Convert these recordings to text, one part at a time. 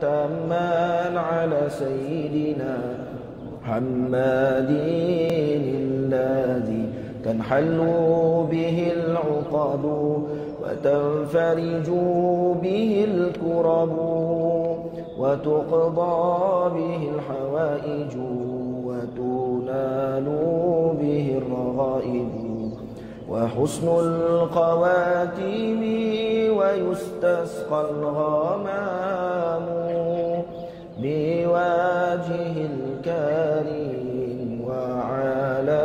تاما على سيدنا محمد الذي تنحل به العقد وتنفرج به الكرب وتقضى به الحوائج وتنال به الرغائب وحسن الخواتيم ويستسقى الغمام بوجه الكريم وعلى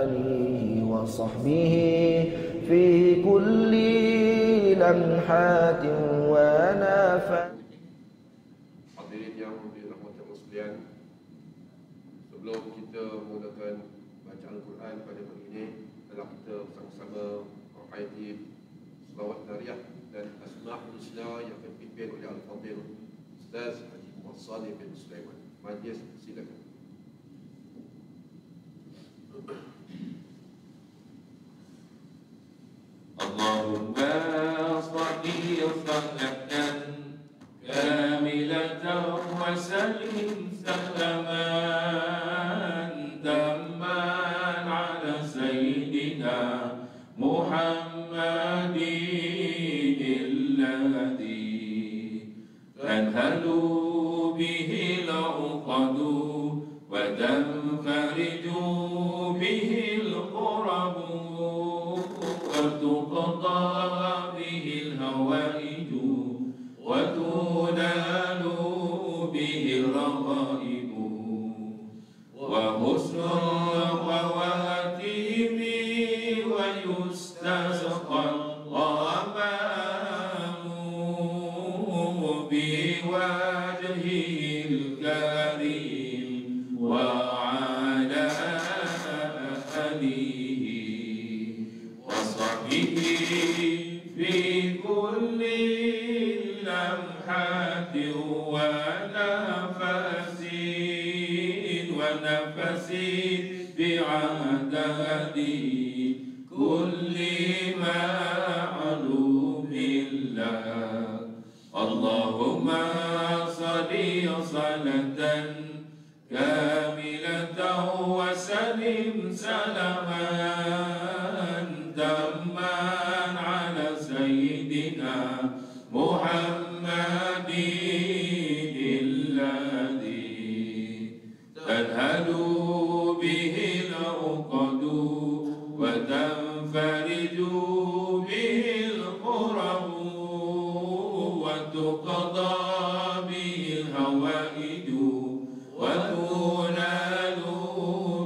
آله وصحبه في كل لمحات ونفس. Hadirin yang dirahmati Allah sekalian, sebelum kita mulakan bacaan Al-Quran pada pagi ini, adalah kita bersama-sama menghayati selawat nariyah dan asma'ul husna yang akan dipimpin oleh Al-Fadhil Ustaz Haji Muhammad Saleh bin Sulaiman. Majlis, silakan. Allahumma salli salatan kamilatan wa sallim salaman tamman ala sayyidina Muhammadin alladhi tanhalu bihi al-uqadu wa tanfariju bihi al-qurabu وتقضى به الهوائج وتنال به الرغائب وحسن الخواتيم ويستسقى الغمام بوجهه الكريم وعلى آله في كل لمحة ونفس بعدد كل معلوم له. اللهم صل صلاة كاملة وسلم سلاما تاما على سيدنا محمد الذي تنهل به العقد وتنفرج به الكرب وتقضى به الهوائج وتنال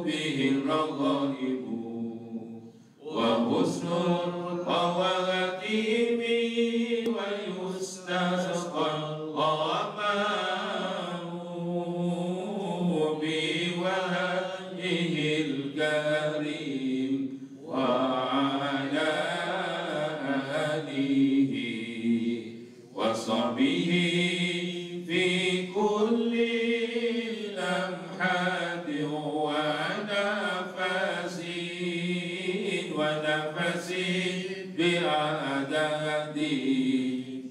به الرغائب وحسن الخواتيم ويستسقى الغمام بوجهه الكريم وعلى آله وصحبه في كل لمحة ونفس بعدد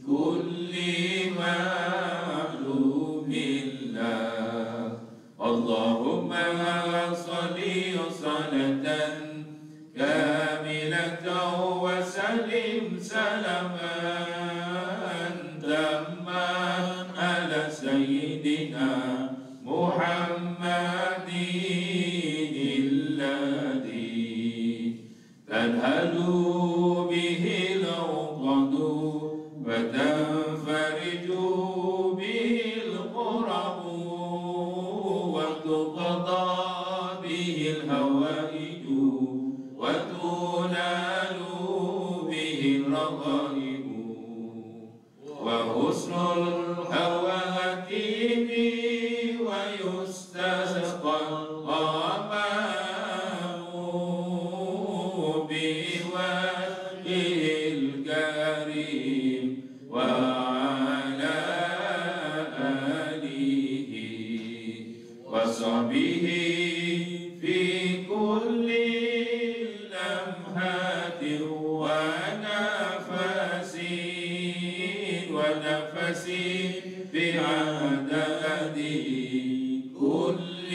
كل معلوم له. اللهم صل صلاة كاملة وسلم سلاما تاما على سيدنا محمد الذي تنهل به العقد وتنفرج به الكرب وتقضى به الهوائج وتنال به الرغائب وحسن الخواتيم بعدد كل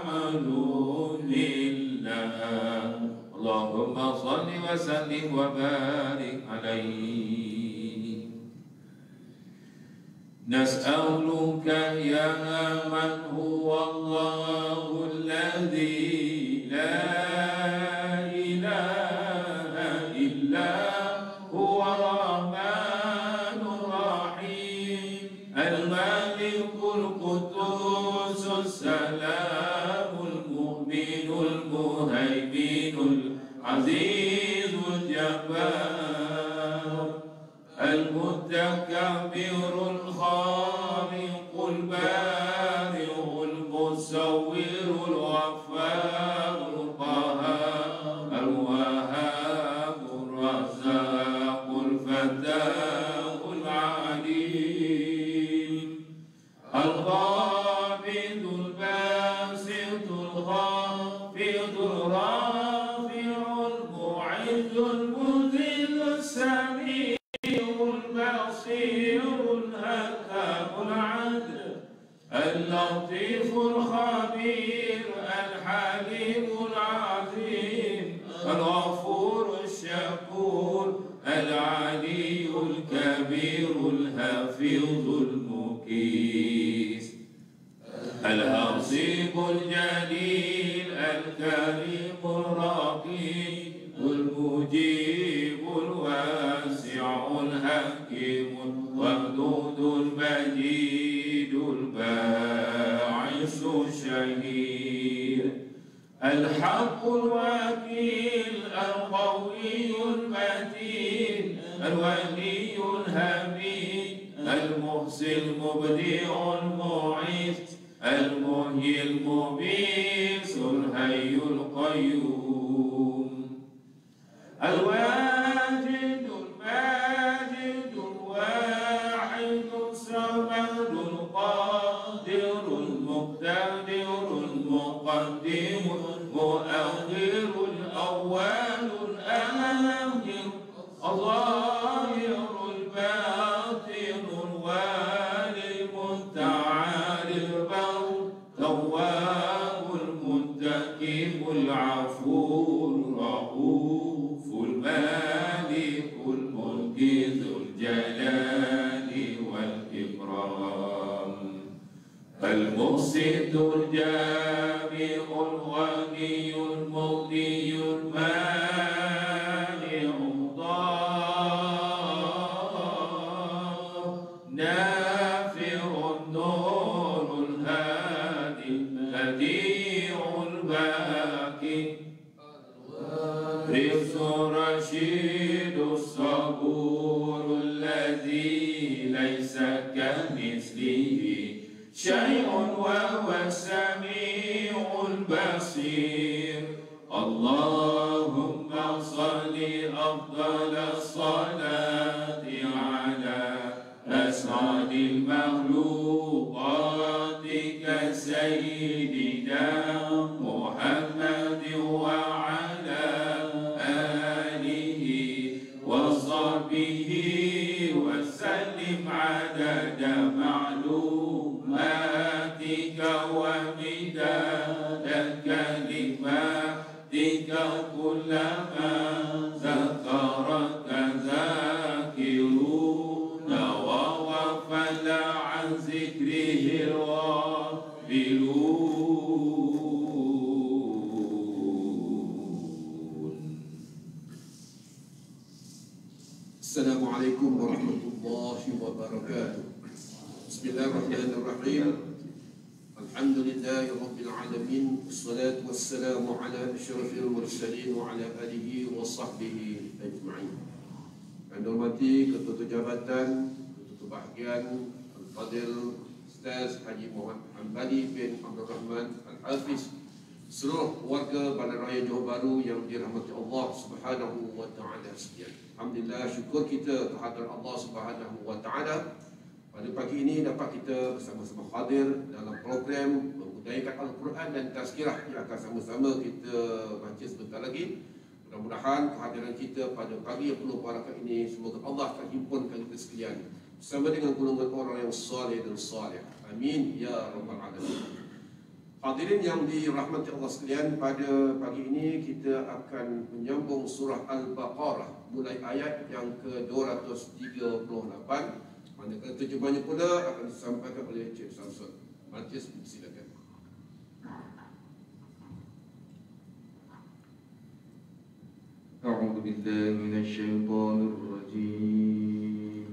معلوم لها. اللهم صل وسلم وبارك عليه. نسألك يا من هو الله الذي لا إله إلا هو الرحمن الرحيم الملك القدوس السلام المؤمن المهيمن العزيز الجبار المتكبر الخالق البارئ المصور الغفار القهار الوهاب الرزاق الفتاح العليم القابض الباسط الخافض الرافع المعز المذل السميع البصير الحكم العدل اللطيف الخبير الحليم العظيم الغفور الشكور العلي الكبير الحفيظ المقيت الحصيب الجليل الكريم الرقيب المجيب الواسع الحكيم الودود المجيد الباعث الشهير الحق الوكيل القوي المتين الولي الحميد المحصي المبدع المعيد المحيي المميت الحي القيوم الواجد الماجد الواحد الصمد القادر المقتدر المقدم المؤخر الأول الآخر الظاهر الباطن الوالي المتعالي البر التواب المنتقم العفو الرؤوف المالك الملك ذو الجلال والإكرام المقسط الجامع الغني المغني المانع الضار نافع النور الهادي البديع الباقي الوارث الرشيد الصبور الذي ليس كمثله شيء وهو السميع البصير اللهم صل أفضل الصلاة على أسعد المخلوقات كسيدنا محمد وعلى آله وصحبه وسلم عدد معلوماتك ومداد كلماتك كلما ذكرك ذاكرون وغفل عن ذكره الغافلون. Assalamualaikum warahmatullahi wabarakatuh. Bismillahirrahmanirrahim. Alhamdulillahi rabbil alamin. Wassalatu wassalamu ala asyrafil mursalin wa ala alihi wa sahbihi ajma'in. Yang dihormati Ketua Jabatan, Ketua Bahagian Al-Fadil Ustaz Haji Muhammad Hambali bin Abdul Rahman Al-Hafiz, seluruh warga Bandar Raya Johor Bahru yang dirahmati Allah Subhanahu wa taala sekalian. Alhamdulillah, syukur kita kehadiran Allah Subhanahu wa taala. Pada pagi ini dapat kita bersama-sama hadir dalam program membudayakan Al-Quran dan tazkirah yang akan sama-sama kita baca sebentar lagi. Mudah-mudahan kehadiran kita pada pagi yang penuh barakah ini semoga Allah akan himpunkan kita sekalian bersama dengan golongan orang yang saleh dan saleh. Amin ya rabbal alamin. Hadirin yang dirahmati Allah sekalian, pada pagi ini kita akan menyambung surah Al-Baqarah mulai ayat yang ke-238. Manakala terjemahnya pula akan disampaikan oleh Cik Samsul. Majlis, silakan. أعوذ بالله من الشيطان الرجيم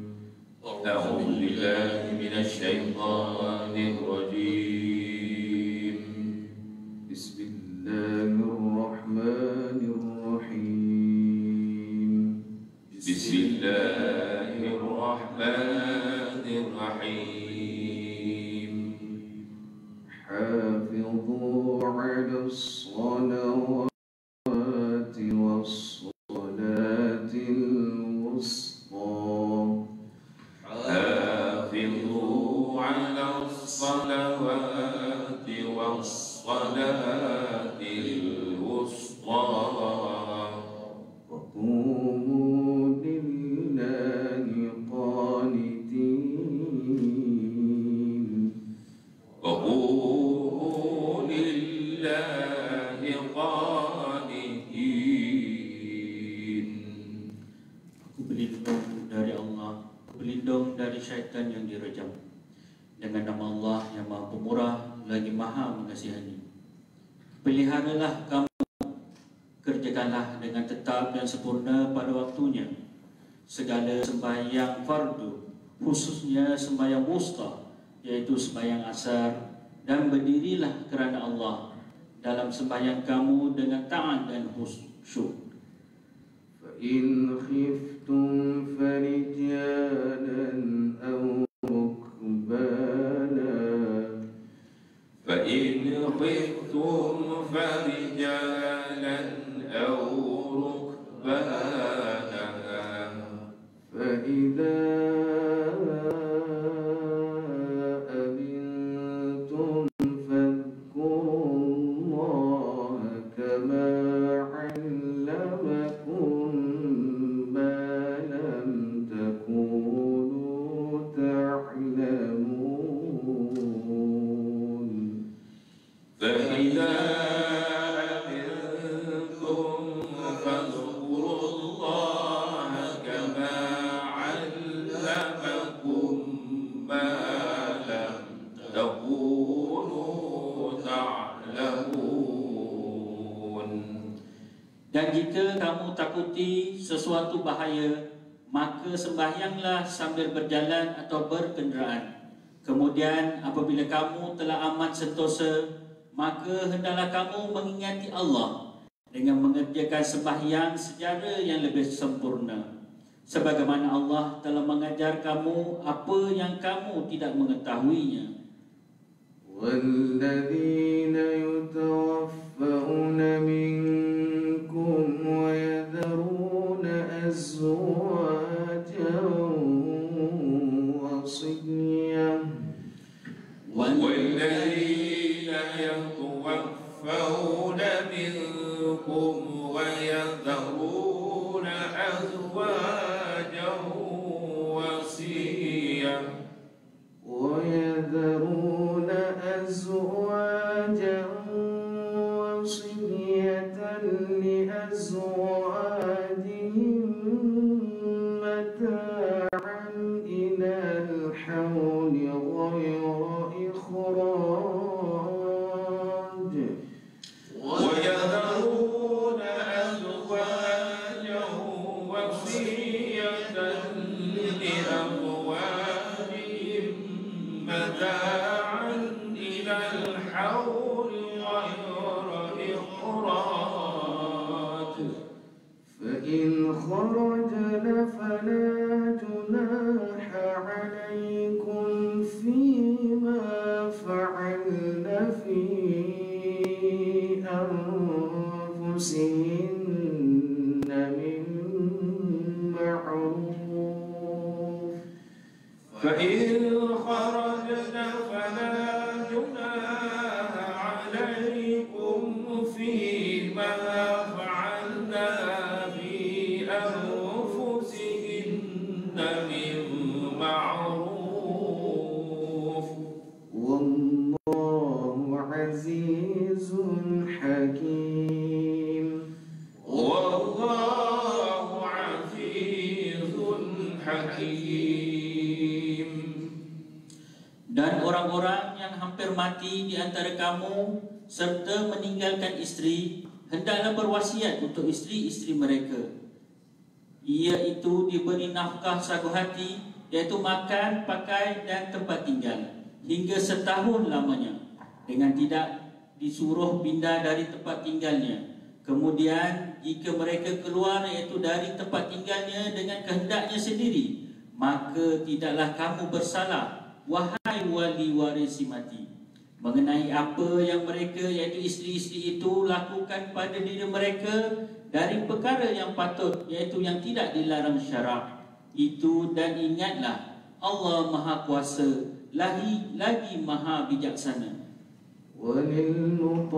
أعوذ بالله من الشيطان الرجيم بسم الله الرحمن الرحيم بسم الله الرحمن الرحيم حافظوا على الصلوات والصلاة الوسطى حافظوا على الصلوات والصلاة الوسطى وقوموا لله قانتين وقوموا لله قانتين. Aku berlindung dari Allah, berlindung dari syaitan yang dirajam. Dengan nama Allah yang Maha Pemurah lagi Maha Mengasihani. Peliharalah kamu, kerjakanlah dengan tetap dan sempurna pada waktunya segala sembahyang fardu, khususnya sembahyang wusta, yaitu sembahyang asar, dan berdirilah kerana Allah dalam sembahyang kamu dengan taat dan khusyuk. فإن خفتم فرجالا أو ركبانا فإن خفتم فرجالا أو ركبانا فإذا أمنتم فاذكروا الله كما علمكم ما لم تكونوا تعلمون فإذا أمنتم فاذكروا الله كما علمكم ما لم تكونوا تعلمون. Dan jika kamu takuti sesuatu bahaya, maka sembahyanglah sambil berjalan atau berkenderaan. Kemudian apabila kamu telah amat sentosa, maka hendaklah kamu mengingati Allah dengan mengerjakan sembahyang secara yang lebih sempurna, sebagaimana Allah telah mengajar kamu apa yang kamu tidak mengetahuinya. والذين يتوفون منكم ويذرون أزواجا وصيا والذين يتوفون منكم ويذرون أزواجا وصيا ويذرون أزواجا وصية لأزواجهم متاعا إلى الحول غير إخراج ويذرون أزواجا وصية لأزواجهم متاعا إلى الحول غير إخراج فإن خرجن فلا جناح عليكم فيما فعلن في أنفسهن من معروف فإن خرجن فلا جناح عليكم فيما فعلنا في أنفسهن من معروف Dan orang-orang yang hampir mati di antara kamu serta meninggalkan isteri, hendaklah berwasiat untuk isteri-isteri mereka, iaitu diberi nafkah sagu hati, iaitu makan, pakai dan tempat tinggal hingga setahun lamanya, dengan tidak disuruh pindah dari tempat tinggalnya. Kemudian jika mereka keluar iaitu dari tempat tinggalnya dengan kehendaknya sendiri, maka tidaklah kamu bersalah, wahai wali warisi mati, mengenai apa yang mereka iaitu isteri-isteri itu lakukan pada diri mereka dari perkara yang patut, iaitu yang tidak dilarang syarak itu. Dan ingatlah, Allah Maha Kuasa lagi Maha Bijaksana. وللمطلقات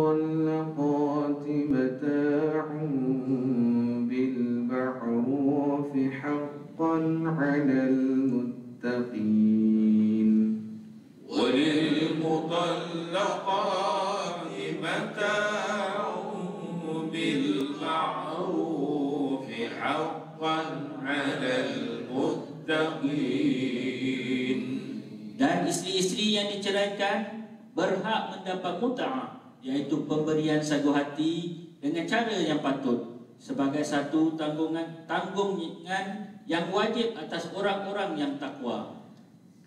متاع بالمعروف حقا على المتقين وللمطلقات متاع بالمعروف حقا على المتقين. Dan isteri-isteri yang diceraikan berhak mendapat mut'ah, iaitu pemberian sagu hati dengan cara yang patut, sebagai satu tanggungan yang wajib atas orang-orang yang takwa.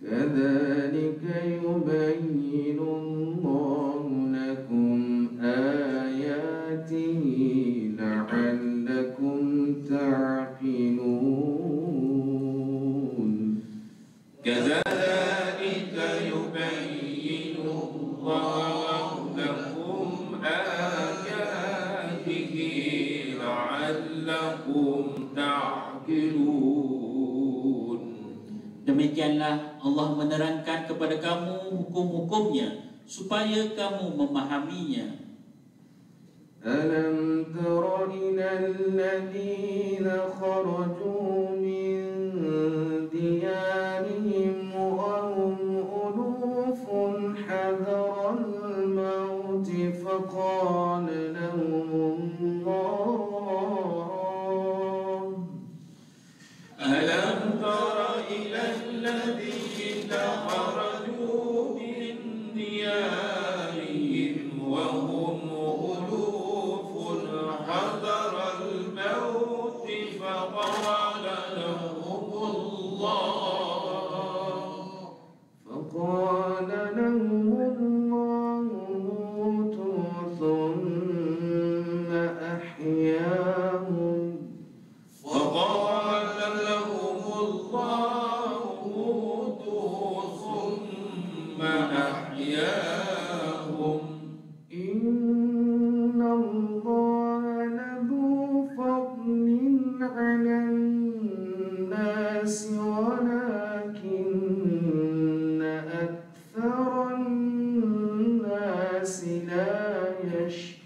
كذلك يبين الله لكم آياته لعلكم تعقلون. كذلك يبين الله لكم آياته لعلكم تعقلون. Demikianlah Allah menerangkan kepada kamu hukum-hukumnya supaya kamu memahaminya. ألم تر إلى الذين خرجوا من ديارهم وهم ألوف حذر الموت فقال لهم الله ألم تر إلى الذين خرجوا من ديارهم وهم ألوف حذر الموت فقال لهم الله موتوا ثم أحياهم إن الله لذو فضل على الناس ولكن أكثر الناس لا يشكرون.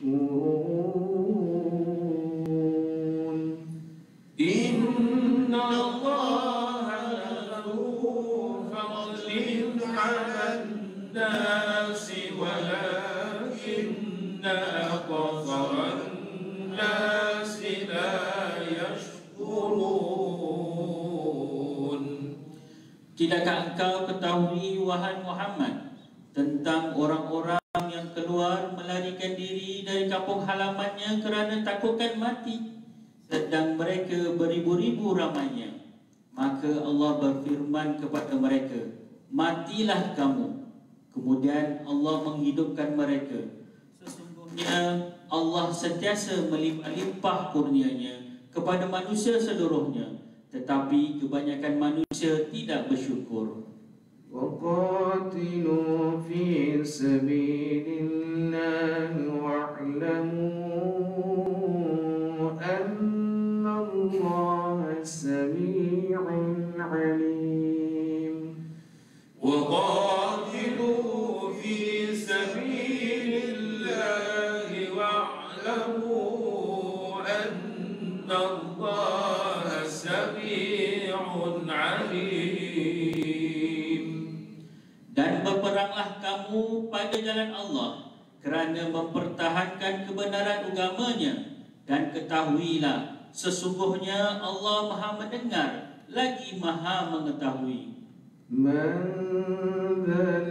إن الله لذو فضل على الناس ولكن أكثر الناس لا يشكرون. Tidakkah engkau ketahui, wahai Muhammad, tentang orang-orang yang keluar melarikan diri dari kampung halamannya kerana takutkan mati, sedang mereka beribu-ribu ramainya? Maka Allah berfirman kepada mereka, matilah kamu. Kemudian Allah menghidupkan mereka. Sesungguhnya Allah sentiasa melimpah kurnianya kepada manusia seluruhnya, tetapi kebanyakan manusia tidak bersyukur. وقاتلوا في سبيل الله واعلموا أن الله سميع عليم. وقاتلوا في سبيل الله واعلموا أن الله سميع عليم. Dan berperanglah kamu pada jalan Allah kerana mempertahankan kebenaran agamanya, dan ketahuilah sesungguhnya Allah Maha mendengar lagi Maha mengetahui. من ذا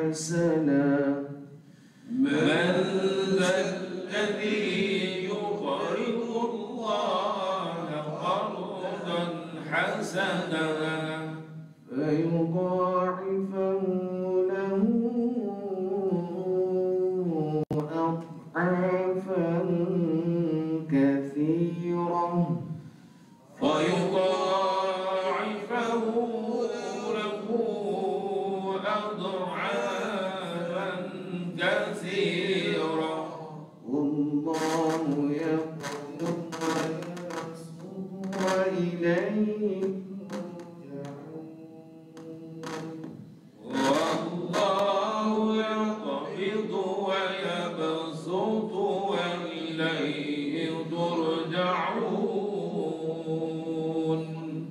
حسنا من ذا الذي يقرض الله قرضا حسنا فيضاعفه له أضعافا كثيرة ويضاعفه له أضعافا كثيرة والله يقبض ويبسط وإليه والله يقبض ويبسط وإليه ترجعون.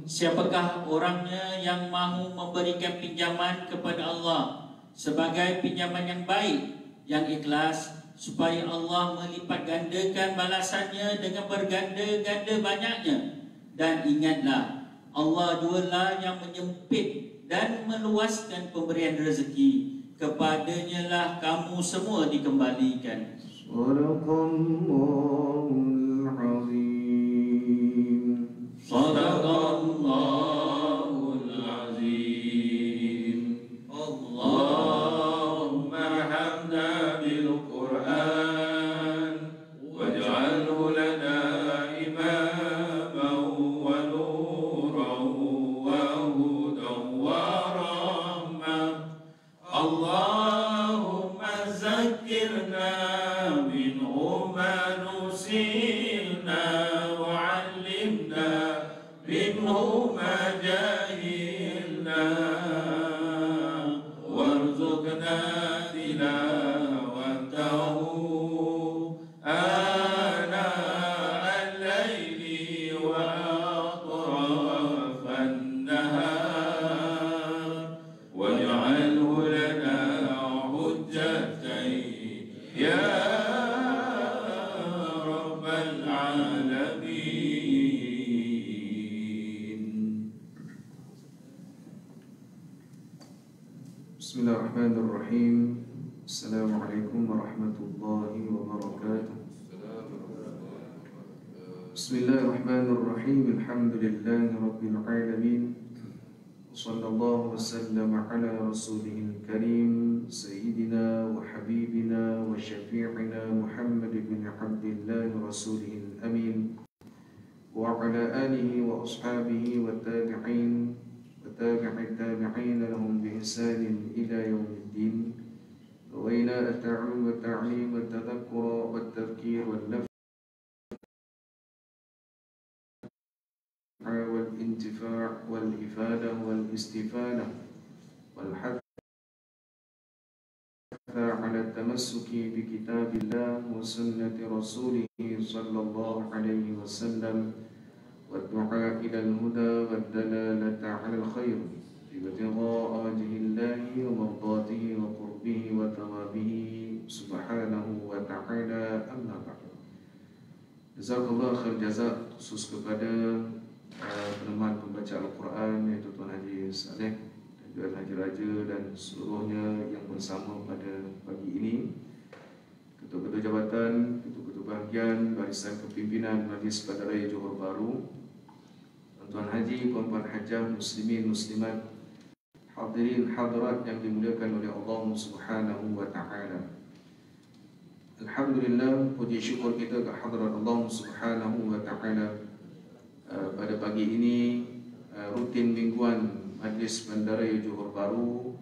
Siapakah orangnya yang mahu memberikan pinjaman kepada Allah sebagai pinjaman yang baik, yang ikhlas, supaya Allah melipat gandakan balasannya dengan berganda-ganda banyaknya. Dan ingatlah, Allah jualah yang menyempit dan meluaskan pemberian rezeki. Kepadanya lah kamu semua dikembalikan. Sadaqallahul azim. Sadaqallahul azim. Allahumma hamna bil Qur'an waj'alhu lana imaman wa nuran wa hudan wa rahmah. Allahumma zakkirna minhu ma nusina wa 'allimna minhu ma jahilna warzuqna tilawatahu ana al-layli wa atrafan nahar waj'alhu lana hujjatan ya rabbal alamin. Bismillahirrahmanirrahim. Assalamualaikum warahmatullahi wabarakatuh. Bismillahirrahmanirrahim. Alhamdulillahi rabbil alamin. Sallallahu wasallam ala rasulihil karim sayyidina wa habibina wa syafi'ina Muhammad bin Abdillah rasulihil amin wa ala alihi wa ashabihi wa tabi'in wa tabi'it tabi'in lahum bi ihsanin ila yaumiddin. wa ila at-ta'lim wa at-ta'lim wa at-tadhakkur wa at-tadhkir wa an-naf'a wal-intifa' wal-ifada wal-istifada wal-hadd على التمسك بكتاب الله وسنة رسوله صلى الله عليه وسلم والدعاء إلى الهدى والدلالة على الخير ابتغاء وجه الله ومرضاته وقربه وثوابه سبحانه وتعالى. أما بعد. Jazakallah khair jazak khusus kepada peneman pembaca Al-Quran iaitu Tuan Haji Saleh dan juga Haji Raja dan seluruhnya yang bersama pada pagi ini, ketua-ketua jabatan, ketua-ketua bahagian, barisan kepimpinan Majlis Padaraya Johor Bahru, Tuan Haji, puan-puan hajah, muslimin, muslimat, hadirin, hadirat yang dimuliakan oleh Allah Subhanahu wa ta'ala. Alhamdulillah, puji syukur kita ke hadirat Allah Subhanahu wa ta'ala. Pada pagi ini rutin mingguan Majlis Bandaraya Johor Bahru,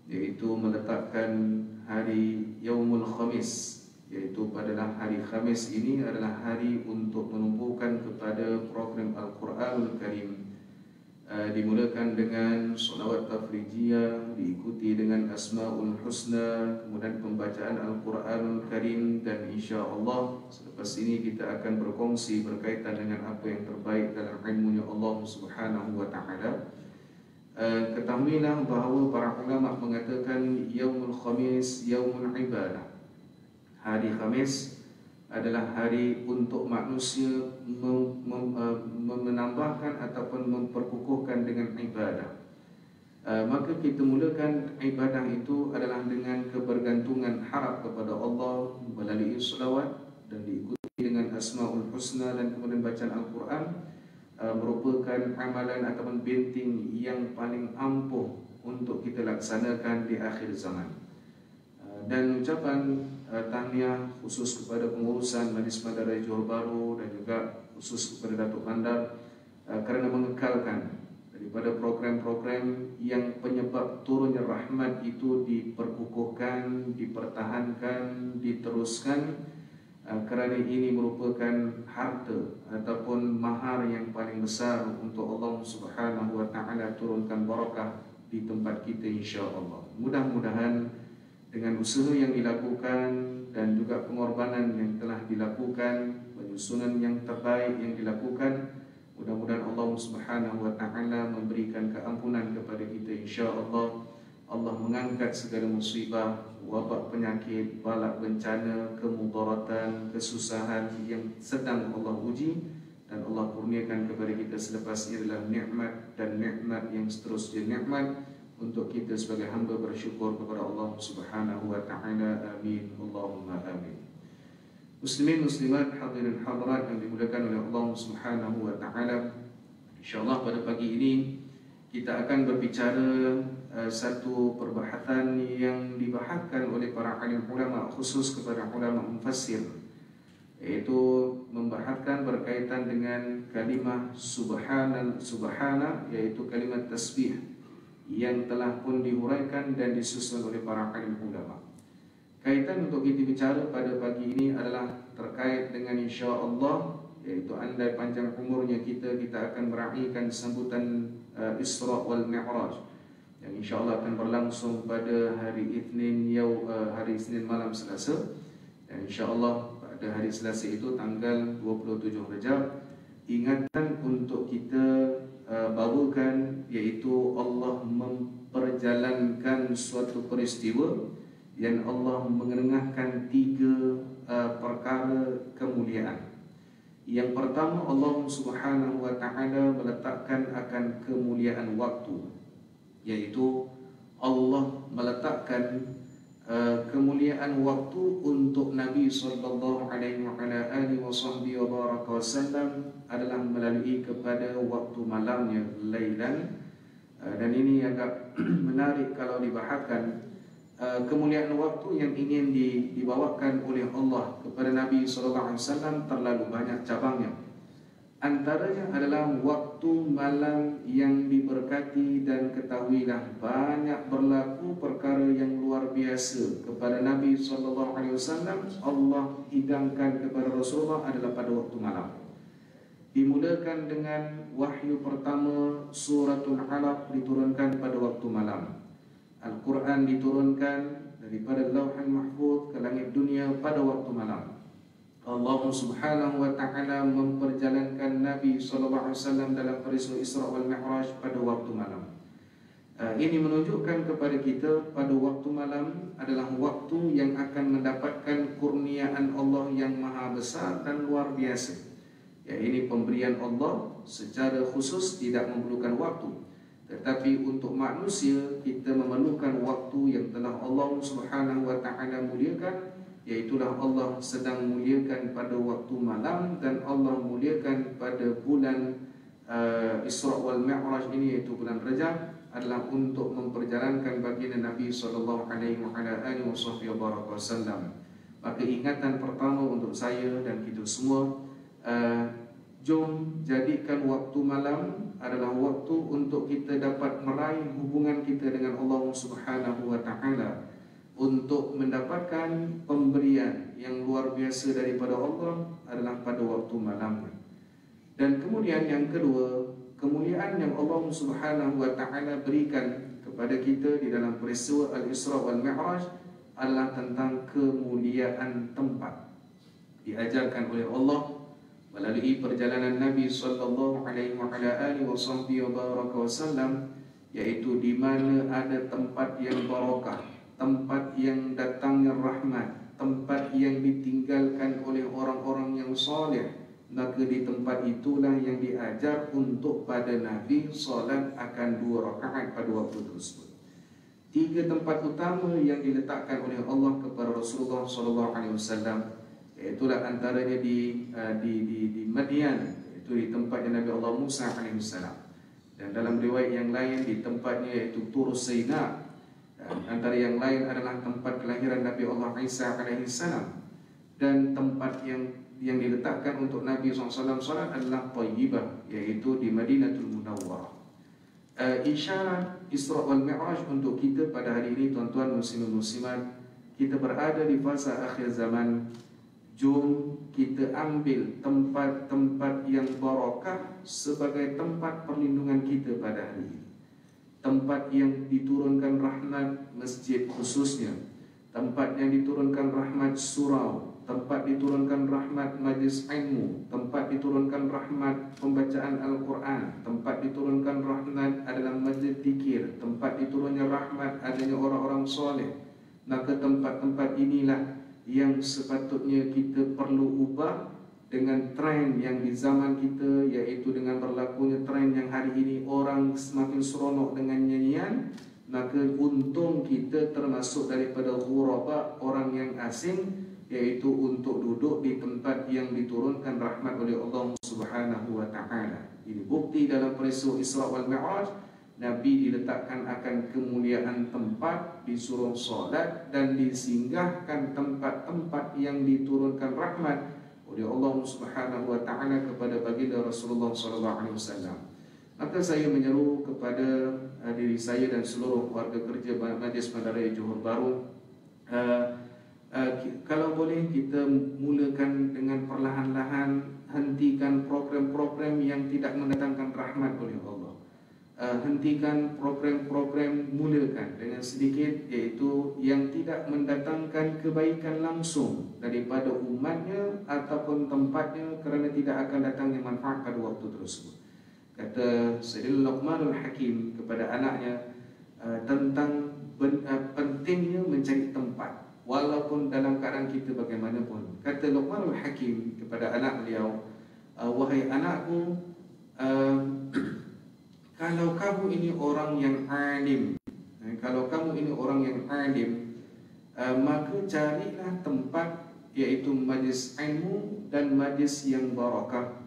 iaitu meletakkan hari Yaumul Khamis, iaitu pada hari Khamis ini adalah hari untuk menumpukan kepada program Al-Quranul Karim. Dimulakan dengan solawat tafrijiyah, diikuti dengan Asma'ul Husna, kemudian pembacaan Al-Quranul Karim, dan insya-Allah selepas ini kita akan berkongsi berkaitan dengan apa yang terbaik dalam ilmunya Allah Subhanahu wa ta'ala. Ketahuilah bahawa para ulama mengatakan Yaumul Khamis Yaumul Ibadah. Hari Khamis adalah hari untuk manusia menambahkan ataupun memperkukuhkan dengan ibadah. maka kita mulakan ibadah itu adalah dengan kebergantungan harap kepada Allah melalui selawat dan diikuti dengan Asmaul Husna dan kemudian bacaan Al-Quran, merupakan amalan ataupun benting yang paling ampuh untuk kita laksanakan di akhir zaman. Dan ucapan tahniah khusus kepada pengurusan Majlis Bandaraya Johor Bahru dan juga khusus kepada Datuk Bandar kerana mengekalkan daripada program-program yang penyebab turunnya rahmat itu diperkukuhkan, dipertahankan, diteruskan, kerana ini merupakan harta ataupun mahar yang paling besar untuk Allah Subhanahu wa taala turunkan barakah di tempat kita insya-Allah. Mudah-mudahan dengan usaha yang dilakukan dan juga pengorbanan yang telah dilakukan, penyusunan yang terbaik yang dilakukan, mudah-mudahan Allah Subhanahu wa taala memberikan keampunan kepada kita insya-Allah. Allah mengangkat segala musibah, wabak penyakit, balak bencana, kemudaratan, kesusahan yang sedang Allah uji, dan Allah kurniakan kepada kita selepas ini adalah nikmat dan nikmat yang seterusnya nikmat untuk kita sebagai hamba bersyukur kepada Allah Subhanahu wa taala. Amin. Allahumma amin. Muslimin muslimat, hadirin hadirat yang dimuliakan oleh Allah Subhanahu wa taala, insyaallah pada pagi ini kita akan berbicara satu perbahasan yang dibahaskan oleh para alim ulama khusus kepada ulama mufassir, iaitu membahaskan berkaitan dengan kalimah subhana, iaitu kalimat tasbih yang telah pun dihuraikan dan disusun oleh para alim ulama. Kaitan untuk kita bicara pada pagi ini adalah terkait dengan insya-Allah, iaitu andai panjang umurnya kita akan meraihkan sambutan Isra wal Mi'raj yang insya-Allah akan berlangsung pada hari Isnin malam Selasa, dan insya-Allah pada hari Selasa itu tanggal 27 Rejab. Ingatan untuk kita bawakan, iaitu Allah memperjalankan suatu peristiwa yang Allah mengenengahkan 3 perkara kemuliaan. Yang pertama, Allah Subhanahu wa taala meletakkan akan kemuliaan waktu, iaitu Allah meletakkan kemuliaan waktu untuk Nabi sallallahu alaihi wasallam adalah melalui kepada waktu malamnya, lailan. Dan ini agak menarik kalau dibahaskan kemuliaan waktu yang ingin dibawakan oleh Allah kepada Nabi sallallahu alaihi wasallam terlalu banyak cabangnya. Antaranya adalah waktu malam yang diberkati, dan ketahuilah banyak berlaku perkara yang luar biasa kepada Nabi sallallahu alaihi wasallam. Allah hidangkan kepada Rasulullah adalah pada waktu malam. Dimulakan dengan wahyu pertama, suratul Alaq diturunkan pada waktu malam. Al-Quran diturunkan daripada Lauhul Mahfuz ke langit dunia pada waktu malam. Allah Subhanahu wa taala memperjalankan Nabi sallallahu alaihi wasallam dalam peristiwa Isra wal Mi'raj pada waktu malam. Ini menunjukkan kepada kita pada waktu malam adalah waktu yang akan mendapatkan kurniaan Allah yang maha besar dan luar biasa. Ya, ini pemberian Allah secara khusus tidak memerlukan waktu. Tetapi untuk manusia kita memerlukan waktu yang telah Allah Subhanahu wa taala muliakan, iaitulah Allah sedang muliakan pada waktu malam, dan Allah muliakan pada bulan Isra wal Mi'raj ini, iaitu bulan Rajab, adalah untuk memperjalankan baginda Nabi sallallahu alaihi wasallam. Maka ingatan pertama untuk saya dan kita semua, jom jadikan waktu malam adalah waktu untuk kita dapat meraih hubungan kita dengan Allah Subhanahu wa taala, untuk mendapatkan pemberian yang luar biasa daripada Allah adalah pada waktu malam. Dan kemudian yang kedua, kemuliaan yang Allah Subhanahu wa taala berikan kepada kita di dalam peristiwa Al-Isra wal Mi'raj adalah tentang kemuliaan tempat. Diajarkan oleh Allah melalui perjalanan Nabi sallallahu alaihi wasallam, yaitu di mana ada tempat yang barakah, tempat yang datangnya rahmat, tempat yang ditinggalkan oleh orang-orang yang soleh, maka di tempat itulah yang diajar untuk pada Nabi solat akan 2 rakaat pada waktu tersebut. 3 tempat utama yang diletakkan oleh Allah kepada Rasulullah SAW, iaitulah antaranya di Madian, itu di tempatnya Nabi Allah Musa AS, dan dalam riwayat yang lain di tempatnya iaitu Tur Sina, dan antara yang lain adalah tempat kelahiran Nabi Allah Isa AS. Dan tempat yang diletakkan untuk Nabi SAW salat adalah Tayyibah, iaitu di Madinatul Munawwarah. Isyarat Isra wal Mi'raj untuk kita pada hari ini, tuan-tuan muslimin muslimat, kita berada di fasa akhir zaman. Jom kita ambil tempat-tempat yang barakah sebagai tempat perlindungan kita pada hari ini. Tempat yang diturunkan rahmat masjid khususnya, tempat yang diturunkan rahmat surau, tempat diturunkan rahmat majlis ilmu, tempat diturunkan rahmat pembacaan Al-Quran, tempat diturunkan rahmat adalah majlis zikir, tempat diturunnya rahmat adanya orang-orang soleh. Maka tempat-tempat inilah yang sepatutnya kita perlu ubah dengan tren yang di zaman kita, iaitu dengan berlakunya tren yang hari ini orang semakin seronok dengan nyanyian. Maka untung kita termasuk daripada ghuraba, orang yang asing, iaitu untuk duduk di tempat yang diturunkan rahmat oleh Allah Subhanahu wa taala. Ini bukti dalam peristiwa Isra wal Mi'raj, Nabi diletakkan akan kemuliaan tempat, disuruh solat dan disinggahkan tempat-tempat yang diturunkan rahmat oleh Allah Subhanahu wa taala kepada baginda Rasulullah SAW. Maka saya menyeru kepada diri saya dan seluruh warga kerja Majlis Bandaraya Johor Bahru, kalau boleh kita mulakan dengan perlahan-lahan, hentikan program-program yang tidak mendatangkan rahmat oleh Allah. Hentikan program-program, mulakan dengan sedikit, iaitu yang tidak mendatangkan kebaikan langsung daripada umatnya ataupun tempatnya, kerana tidak akan datangnya manfaat pada waktu tersebut. Kata Sayyidina Luqmanul Hakim kepada anaknya tentang pentingnya mencari tempat walaupun dalam keadaan kita bagaimanapun. Kata Luqmanul Hakim kepada anak beliau, wahai anakku, kalau kamu ini orang yang alim, maka carilah tempat, iaitu majlis ilmu dan majlis yang barakah.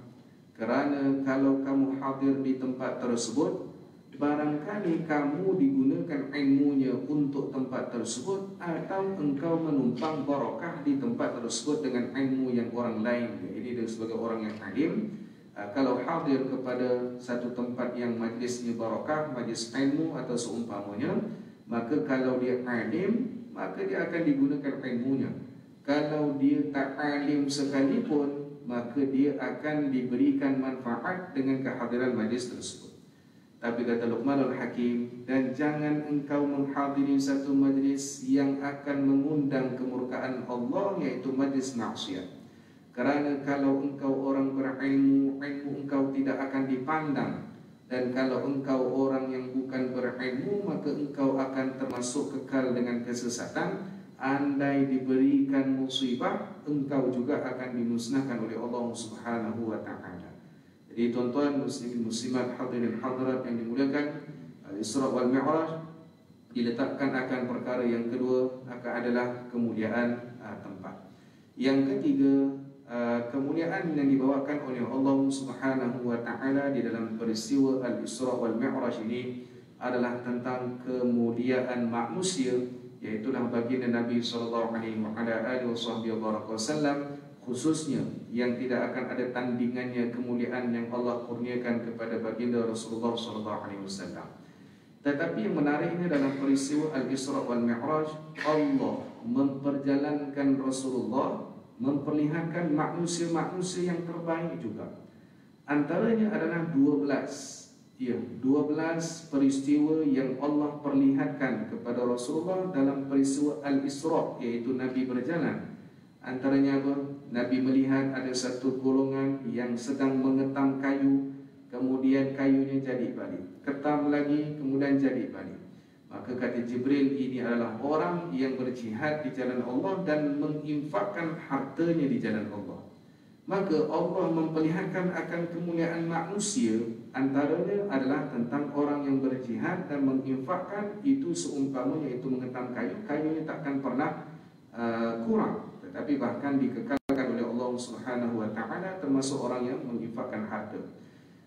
Kerana kalau kamu hadir di tempat tersebut, barangkali kamu digunakan ilmunya untuk tempat tersebut, atau engkau menumpang barakah di tempat tersebut dengan ilmu yang orang lain. Jadi dia sebagai orang yang alim, kalau hadir kepada satu tempat yang majlisnya barakah, majlis ilmu atau seumpamanya, maka kalau dia alim, maka dia akan digunakan ilmunya. Kalau dia tak alim sekalipun, maka dia akan diberikan manfaat dengan kehadiran majlis tersebut. Tapi kata Luqmanul Hakim, dan jangan engkau menghadiri satu majlis yang akan mengundang kemurkaan Allah, iaitu majlis maksiat. Kerana kalau engkau orang berilmu, ilmu engkau tidak akan dipandang. Dan kalau engkau orang yang bukan berilmu, maka engkau akan termasuk kekal dengan kesesatan. Andai diberikan musibah, engkau juga akan dimusnahkan oleh Allah Subhanahu wa taala. Jadi tuan-tuan muslimin muslimat, hadirin hadirat yang dimuliakan, Al-Isra wal Mi'raj diletakkan akan perkara yang kedua adalah kemuliaan tempat. Yang ketiga, kemuliaan yang dibawakan oleh Allah Subhanahu wa taala di dalam peristiwa Al-Isra wal Mi'raj ini adalah tentang kemuliaan manusia, iaitulah baginda Nabi sallallahu alaihi wasallam, khususnya yang tidak akan ada tandingannya kemuliaan yang Allah kurniakan kepada baginda Rasulullah sallallahu alaihi wasallam. Tetapi yang menariknya dalam peristiwa Al-Isra wal Mi'raj, Allah memperjalankan Rasulullah, memperlihatkan manusia-manusia yang terbaik juga. Antaranya adalah 12 peristiwa yang Allah perlihatkan kepada Rasulullah dalam peristiwa Al-Isra, iaitu Nabi berjalan. Antaranya apa? Nabi melihat ada satu golongan yang sedang mengetam kayu, kemudian kayunya jadi balik, ketam lagi, kemudian jadi balik. Maka kata Jibril, ini adalah orang yang berjihad di jalan Allah dan menginfakkan hartanya di jalan Allah. maka Allah memperlihatkan akan kemuliaan manusia. Antaranya adalah tentang orang yang berjihad dan menginfakkan itu seumpamanya itu mengetam kayu. Kayunya takkan pernah kurang, tetapi bahkan dikekalkan oleh Allah Subhanahu wa taala, termasuk orang yang menginfakkan harta.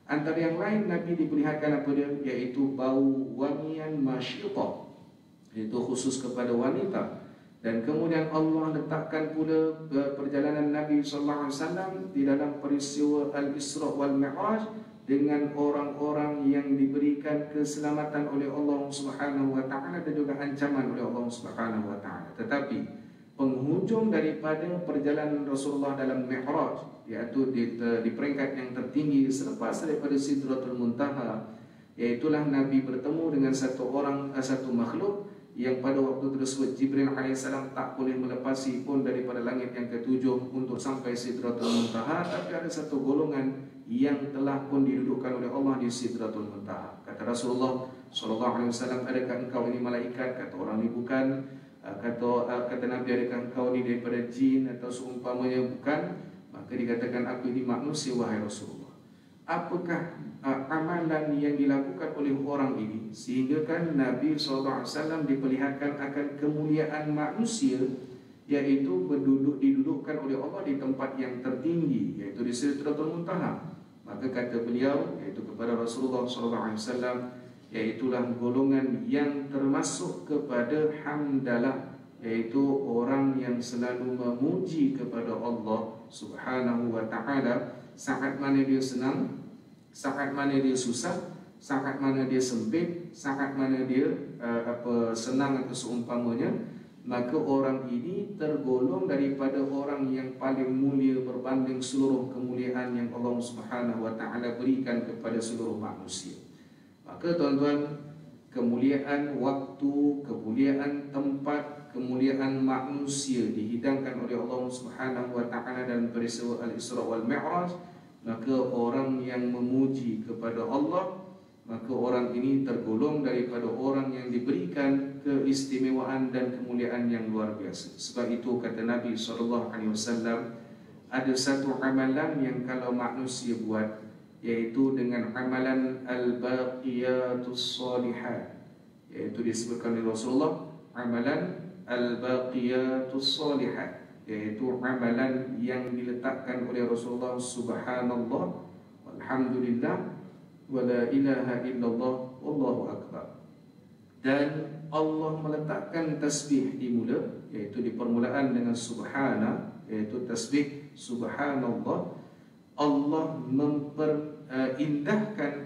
Antara yang lain Nabi diperlihatkan apa dia, iaitu bau wangian masyiqah, itu khusus kepada wanita. Dan kemudian Allah letakkan pula perjalanan Nabi sallallahu alaihi wasallam di dalam peristiwa Al-Isra wal Mi'raj dengan orang-orang yang diberikan keselamatan oleh Allah Subhanahu wa taala dan juga ancaman oleh Allah Subhanahu wa taala. Tetapi penghujung daripada perjalanan Rasulullah dalam Mi'raj, iaitu di peringkat yang tertinggi selepas daripada Sidratul Muntaha, iaitulah Nabi bertemu dengan satu makhluk yang pada waktu tersebut Jibril alaihissalam tak boleh melepasi pun daripada langit yang ketujuh untuk sampai Sidratul Muntaha, tapi ada satu golongan yang telah pun didudukkan oleh Allah di Sidratul Muntaha. Kata Rasulullah sallallahu alaihi wasallam, adakah engkau ini malaikat? Kata orang ini bukan. Kata Nabi, adakah engkau ini daripada jin atau seumpamanya? Bukan. Maka dikatakan, aku ini manusia wahai Rasulullah. Apakah amalan yang dilakukan oleh orang ini sehingga kan Nabi SAW diperlihatkan akan kemuliaan manusia, yaitu didudukkan oleh Allah di tempat yang tertinggi, yaitu di Sidratul Muntaha. Maka kata beliau, yaitu kepada Rasulullah SAW, yaitulah golongan yang termasuk kepada hamdalah, yaitu orang yang selalu memuji kepada Allah Subhanahu wa ta'ala saat mana dia senang, saat mana dia susah, saat mana dia sempit, saat mana dia senang atau seumpamanya. Maka orang ini tergolong daripada orang yang paling mulia berbanding seluruh kemuliaan yang Allah Subhanahu wa ta'ala berikan kepada seluruh manusia. Maka tuan-tuan, kemuliaan waktu, kemuliaan tempat, kemuliaan manusia dihidangkan oleh Allah Subhanahu wa ta'ala dalam peristiwa Al-Isra wal Mi'raj. Maka orang yang memuji kepada Allah, maka orang ini tergolong daripada orang yang diberikan keistimewaan dan kemuliaan yang luar biasa. Sebab itu kata Nabi SAW, ada satu amalan yang kalau manusia buat, yaitu dengan amalan al-baqiyatus salihat, yaitu disebutkan oleh Rasulullah amalan al-baqiyatus salihat, yaitu amalan yang diletakkan oleh Rasulullah, subhanallah walhamdulillah wa la ilaha illallah wallahu akbar. Dan Allah meletakkan tasbih di mula, yaitu di permulaan dengan subhana, yaitu tasbih subhanallah. Allah memperindah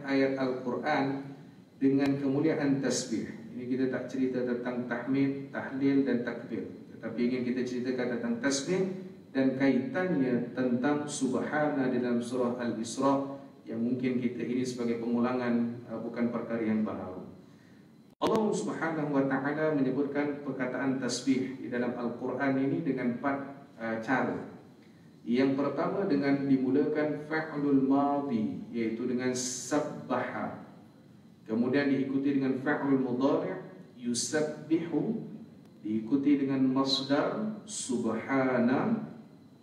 ayat Al-Quran dengan kemuliaan tasbih. Ini kita tak cerita tentang tahmid, tahlil dan takbir, tetapi ingin kita ceritakan tentang tasbih dan kaitannya tentang subhana di dalam surah Al-Isra, yang mungkin kita ini sebagai pengulangan, bukan perkara yang baru. Allah Subhanahu wa ta'ala menyebutkan perkataan tasbih di dalam Al-Quran ini dengan 4 cara. Yang pertama dengan dimulakan fa'lul madhi, yaitu dengan sabbaha. Kemudian diikuti dengan fa'lul mudhari' yusabbihu, diikuti dengan masdar subhana,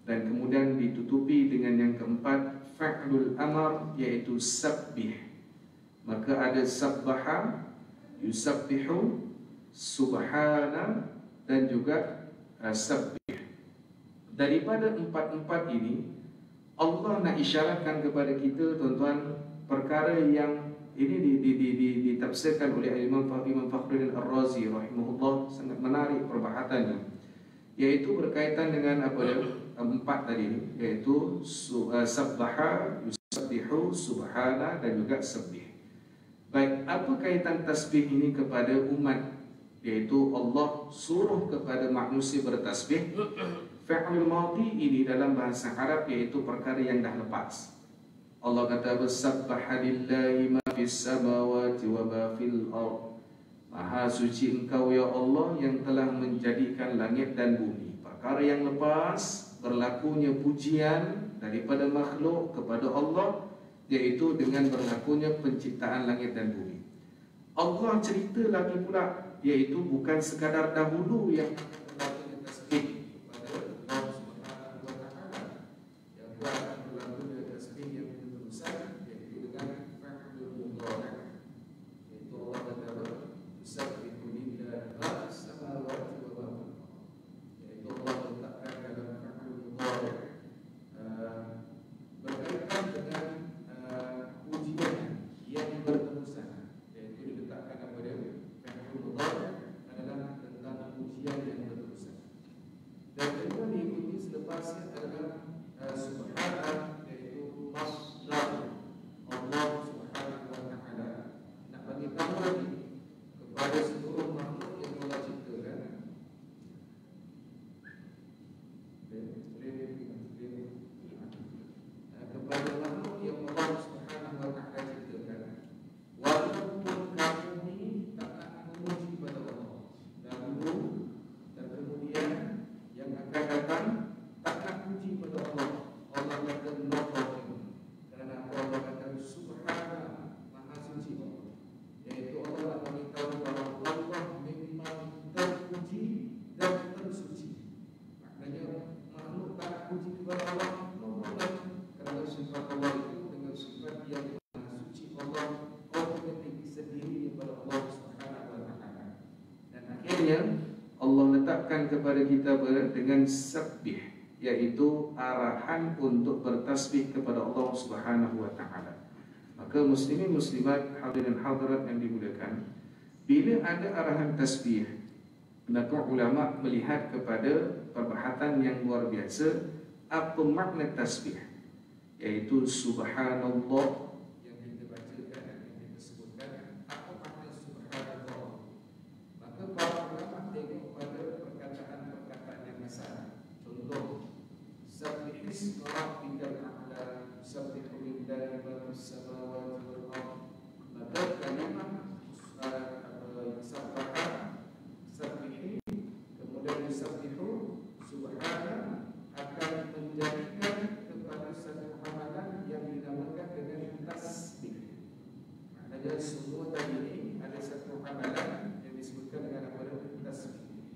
dan kemudian ditutupi dengan yang keempat fa'lul amar, yaitu sabbih. Maka ada sabbaha, yusabbihu, subhana, dan juga sabbih. Daripada 4 ini, Allah nak isyaratkan kepada kita, tuan-tuan, perkara yang ini ditafsirkan oleh Imam Fakhruddin Ar-Razi rahimahullah, sangat menarik perbahasannya, yaitu berkaitan dengan apa dia? 4 tadi ini, yaitu sabbaha, yusabbihu, subhana, dan juga sabbih. Baik, apa kaitan tasbih ini kepada umat? Yaitu Allah suruh kepada manusia bertasbih. Fi'lul madhi ini dalam bahasa Arab yaitu perkara yang dah lepas. Allah kata sabbaha lillahi ma fis samawati wa ma fil ard. Maha suci engkau ya Allah yang telah menjadikan langit dan bumi. Perkara yang lepas, berlakunya pujian daripada makhluk kepada Allah, yaitu dengan berlakunya penciptaan langit dan bumi. Allah cerita lagi pula, yaitu bukan sekadar dahulu yang berlakunya tasbih kepada Allah Subhanahu wa ta'ala, yang buat Allah, otomatik sendiri kepada Allah Subhanahu wa taala. Dan akhirnya Allah letakkan kepada kita dengan tasbih, yaitu arahan untuk bertasbih kepada Allah Subhanahu wa taala. Maka muslimin muslimat, hadirin hadirat yang dimuliakan, bila ada arahan tasbih, maka ulama melihat kepada perbahatan yang luar biasa apa makna tasbih, yaitu subhanallah yang kita bacakan dan kita sebutkan. Apa makna subhanallah? Maka para ulama tengok pada perkataan-perkataan yang besar. Contoh, sabbihisma rabbikal a'la, sabbihu lillahi ma fis samawati wal ardh. Maka kalimat sabbaha, sabbihi, kemudian sabbihu, subhana akan menjadikan kepada satu amalan yang dinamakan dengan tasbih. Maknanya semua tadi ini ada satu amalan yang disebutkan dengan nama tasbih.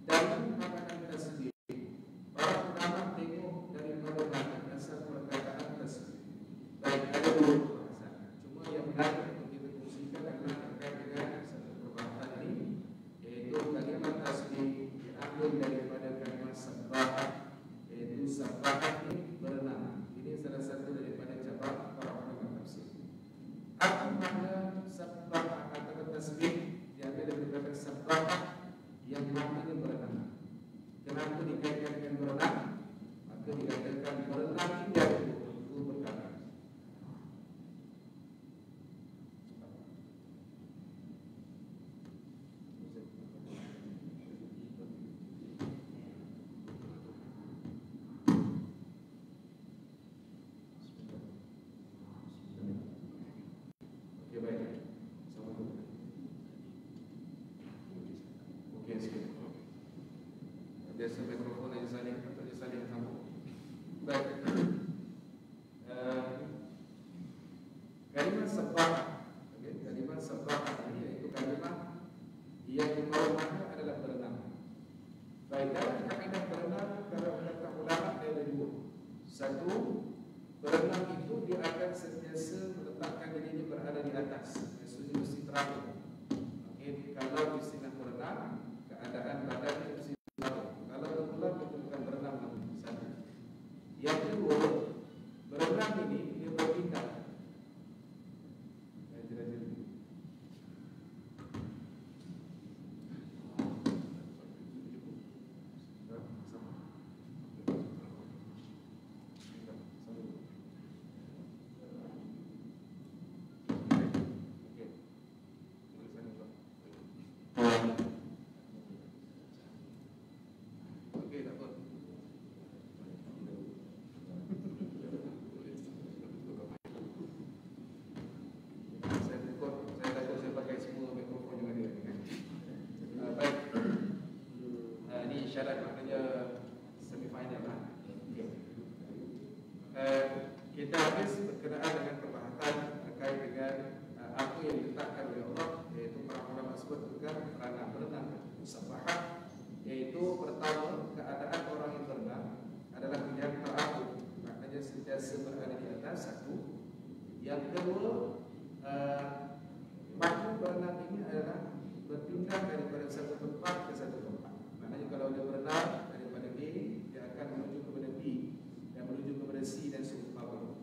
Dan amalan tasbih, para ulama tengok daripada mana asal perkataan tasbih. Baik, ada dua perkataan. Cuma yang benar untuk kita kongsikan adalah terkait dengan satu perkataan ini, yaitu kalimat tasbih diambil daripada kalimat sabbah, yaitu sabbah ini berenang. Ini salah satu daripada cabang para ulama tafsir. Apa makna sabbah atau tasbih? Diambil daripada sabbah yang maknanya berenang. Kenapa dikaitkan dengan berenang? Maka dikatakan berenang ini ada dua perkara. Okey, baik. Assalamualaikum. Okey, sikit. Biasa mikrofon aja saling atau dia saling sambung. Baik. Kalimat sabah, okey, kalimat sabah ini iaitu kalimat yang bermakna adalah berenang. Baik, dalam kaedah berenang, kalau kata ulama ada dua. Satu, berenang itu dia akan sentiasa meletakkan dirinya berada di atas, maksudnya mesti teratur. Okey, kalau istilah berenang, keadaan badan mesti teratur. Kalau tenggelam itu bukan berenang lagi. Satu. Yang kedua, berenang ini dia berpindah. Syarat maknanya semifinal lah. Kita habis berkenaan dengan perbahasan terkait dengan apa yang diletakkan oleh Allah, iaitu para ulama sebutkan kerana berenang sabahah, iaitu pertama keadaan orang yang berenang adalah yang teratur, maknanya sentiasa berada di atas. Satu. Yang kedua, makna berenang ini adalah berpindah daripada satu tempat ke satu tempat. Maknanya kalau dia berenang daripada A, dia akan menuju kepada B dan menuju kepada C dan seumpamanya.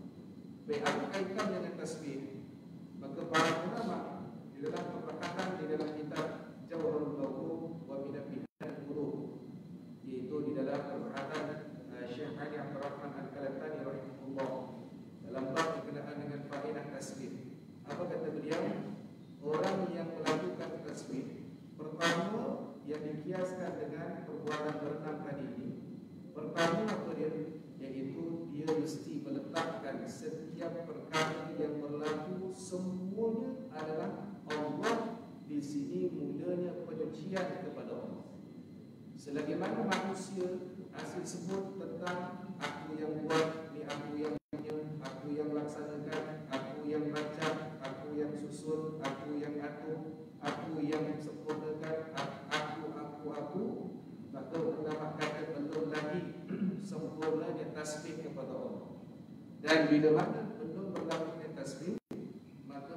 Baik, apa kaitan dengan tasbih? Maka para ulama di dalam perkataan di dalam kitab Jawharul Ma'ruf wa Minabihal Qulub, iaitu di dalam perkataan Syekh Ali Abdul Rahman Al-Kalatani rahimahullah dalam bab berkenaan dengan faedah tasbih. Apa kata beliau? Orang yang melakukan tasbih, pertama yang dikiaskan dengan perbuatan berenang tadi ini, pertama apa dia? Iaitu dia mesti meletakkan setiap perkara yang berlaku semuanya adalah Allah. Di sini mulanya penyucian kepada Allah. Selagi mana manusia asyik sebut tentang aku yang buat, ni aku yang punya, aku yang laksanakan, aku yang baca, aku yang susun, aku yang atur, aku yang sempurnakan, aku, maka ulama kata belum lagi sempurnanya tasbih kepada Allah. Dan bila mana belum berlakunya tasbih, maka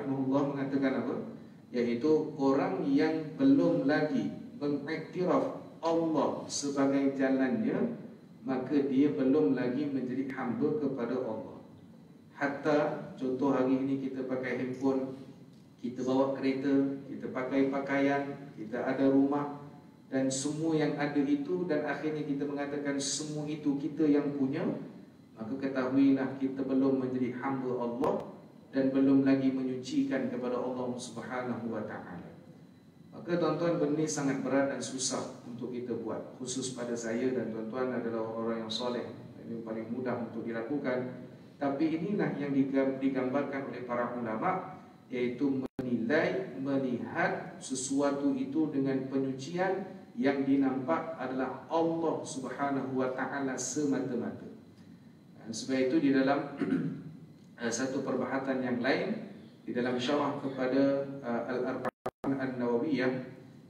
rahimahullah mengatakan apa? Iaitu orang yang belum lagi mengiktiraf Allah sebagai jalannya, maka dia belum lagi menjadi hamba kepada Allah. Hatta contoh hari ini kita pakai handphone, kita bawa kereta, kita pakai pakaian, kita ada rumah dan semua yang ada itu, dan akhirnya kita mengatakan semua itu kita yang punya, maka ketahuilah kita belum menjadi hamba Allah dan belum lagi menyucikan kepada Allah Subhanahu wa taala. Maka tuan-tuan, benda ini sangat berat dan susah untuk kita buat. Khusus pada saya dan tuan-tuan adalah orang yang soleh, ini paling mudah untuk dilakukan. Tapi inilah yang digambarkan oleh para ulama, yaitu menilai, melihat sesuatu itu dengan penyucian yang dinampak adalah Allah Subhanahu wa taala semata-mata. Sebab itu di dalam satu perbahasan yang lain, di dalam syarah kepada Al-Arba'in An-Nawawiyah,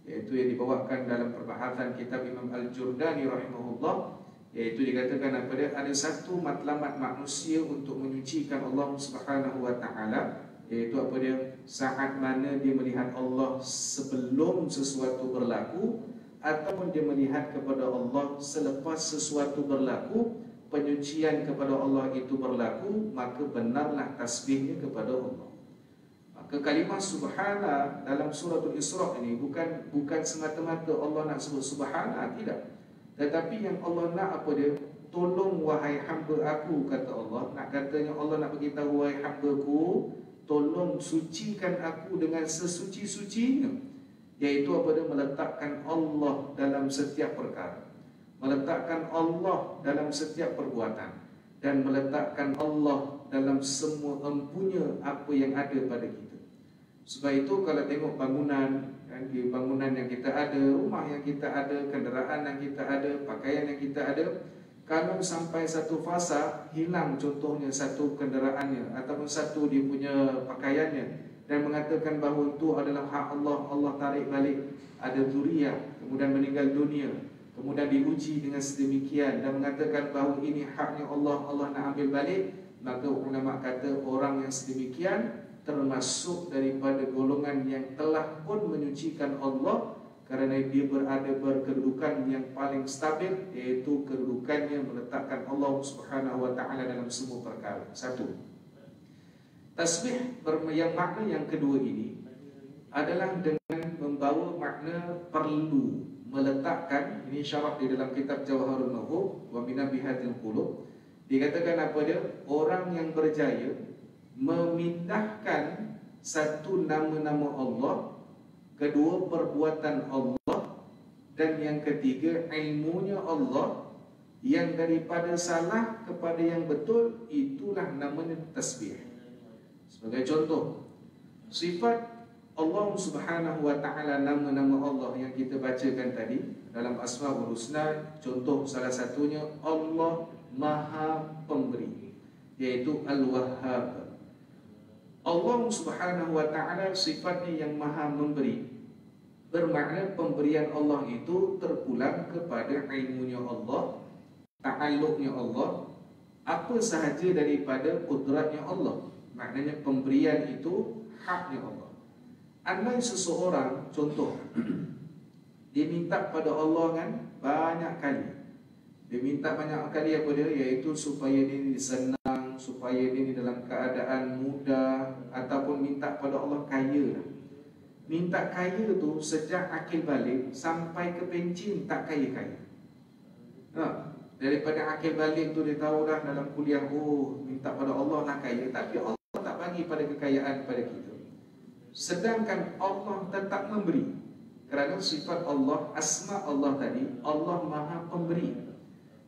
yaitu yang dibawakan dalam perbahasan kitab Imam Al-Jurdani rahimahullah, yaitu dikatakan ada satu matlamat manusia untuk menyucikan Allah Subhanahu wa taala, yaitu apa dia? Saat mana dia melihat Allah sebelum sesuatu berlaku, ataupun dia melihat kepada Allah selepas sesuatu berlaku, penyucian kepada Allah itu berlaku, maka benarlah tasbihnya kepada Allah. Maka kalimah subhana dalam suratul Isra ini bukan semata-mata Allah nak sebut subhana, tidak. Tetapi yang Allah nak apa dia? Tolong wahai hamba aku, kata Allah. Nak katanya Allah nak beritahu, wahai hamba-Ku, tolong sucikan aku dengan sesuci-sucinya. Iaitu apa dia? Meletakkan Allah dalam setiap perkara, meletakkan Allah dalam setiap perbuatan, dan meletakkan Allah dalam semua empunya apa yang ada pada kita. Sebab itu kalau tengok bangunan, di bangunan yang kita ada, rumah yang kita ada, kenderaan yang kita ada, pakaian yang kita ada, kalau sampai satu fasa hilang contohnya satu kenderaannya ataupun satu dia punya pakaiannya, dan mengatakan bahawa itu adalah hak Allah, Allah tarik balik, ada zuriat, kemudian meninggal dunia, kemudian diuji dengan sedemikian dan mengatakan bahawa ini haknya Allah, Allah nak ambil balik, maka ulama kata orang yang sedemikian termasuk daripada golongan yang telah pun menyucikan Allah, kerana dia berkedudukan yang paling stabil, iaitu kedudukannya meletakkan Allah Subhanahu wa taala dalam semua perkara. Satu. Tasbih yang makna yang kedua ini adalah dengan membawa makna perlu, meletakkan. Ini syarah di dalam kitab Jawharun Nuhub wa Minabihadil Qulub. Dikatakan apa dia? Orang yang berjaya memindahkan satu nama-nama Allah, kedua perbuatan Allah, dan yang ketiga ilmunya Allah, yang daripada salah kepada yang betul, itulah namanya tasbih. Sebagai contoh, sifat Allah Subhanahu wa taala, nama-nama Allah yang kita bacakan tadi dalam Asmaul Husna, contoh salah satunya Allah Maha Pemberi, yaitu Al-Wahhab. Allah Subhanahu wa taala sifatnya yang Maha Memberi, bermakna pemberian Allah itu terpulang kepada ilmunya Allah, ta'alluqnya Allah, apa sahaja daripada kudratnya Allah. Maknanya pemberian itu haknya Allah. Andai seseorang, contoh, dia minta pada Allah kan banyak kali, dia minta banyak kali apa dia, iaitu supaya dia senang, supaya dia dalam keadaan mudah, ataupun minta pada Allah kaya lah. Minta kaya tu sejak akil balik sampai ke pencin tak kaya-kaya. Daripada akil balik tu dia tahu dah dalam kuliah, oh minta pada Allah nak kaya, tapi Allah tak bagi pada kekayaan pada kita. Sedangkan Allah tetap memberi, kerana sifat Allah, asma Allah tadi, Allah Maha Pemberi.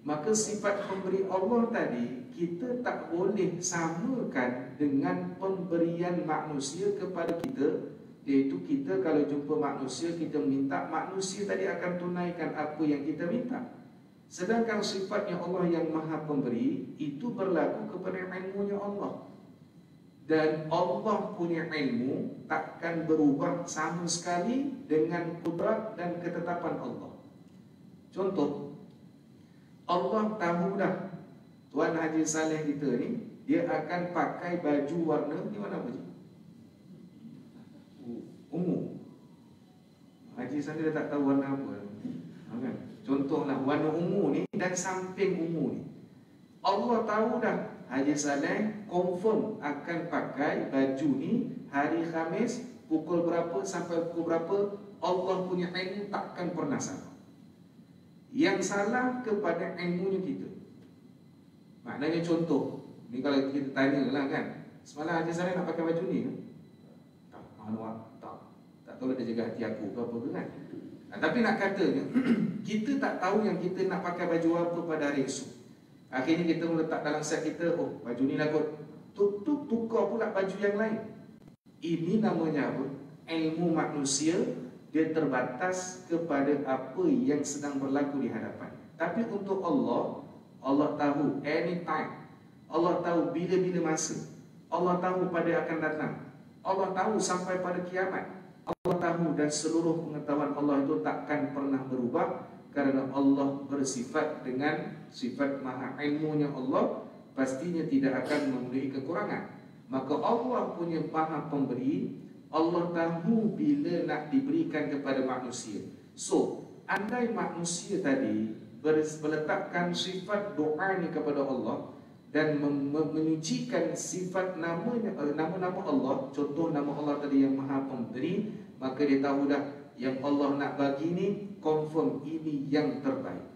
Maka sifat pemberi Allah tadi kita tak boleh samakan dengan pemberian manusia kepada kita. Iaitu kita kalau jumpa manusia, kita minta, manusia tadi akan tunaikan apa yang kita minta. Sedangkan sifatnya Allah yang Maha Pemberi itu berlaku kepada ilmunya Allah. Dan Allah punya ilmu takkan berubah sama sekali dengan kudrat dan ketetapan Allah. Contoh, Allah tahu dah Tuan Haji Saleh kita ni, dia akan pakai baju warna ni warna apa je? ungu. Haji sana dia tak tahu warna apa. Kan? Contohlah warna ungu ni dan samping ungu ni. Allah tahu dah Haji Saleh confirm akan pakai baju ni hari Khamis pukul berapa sampai pukul berapa. Allah punya ilmu takkan pernah salah. Yang salah kepada ilmunya kita. Maknanya contoh, ni kalau kita tanya lah kan, semalam Haji Saleh nak pakai baju ni ke? Tak, tak tahu dia jaga hati aku ke apa ke kan. Tapi nak katanya kita tak tahu yang kita nak pakai baju apa pada hari esok. Akhirnya kita meletak dalam set kita, oh baju ni lah kot, tukar pula baju yang lain. Ini namanya apa? Ilmu manusia. Dia terbatas kepada apa yang sedang berlaku di hadapan. Tapi untuk Allah, Allah tahu anytime. Allah tahu bila-bila masa. Allah tahu pada akan datang. Allah tahu sampai pada kiamat. Allah tahu dan seluruh pengetahuan Allah itu takkan pernah berubah. Kerana Allah bersifat dengan sifat maha ilmunya Allah, pastinya tidak akan memenuhi kekurangan. Maka Allah punya maha pemberi. Allah tahu bila nak diberikan kepada manusia. So, andai manusia tadi meletakkan sifat doa ni kepada Allah dan menyucikan sifat nama-nama Allah, contoh nama Allah tadi yang Maha Pemberi, maka dia tahu dah yang Allah nak bagi ni confirm ini yang terbaik.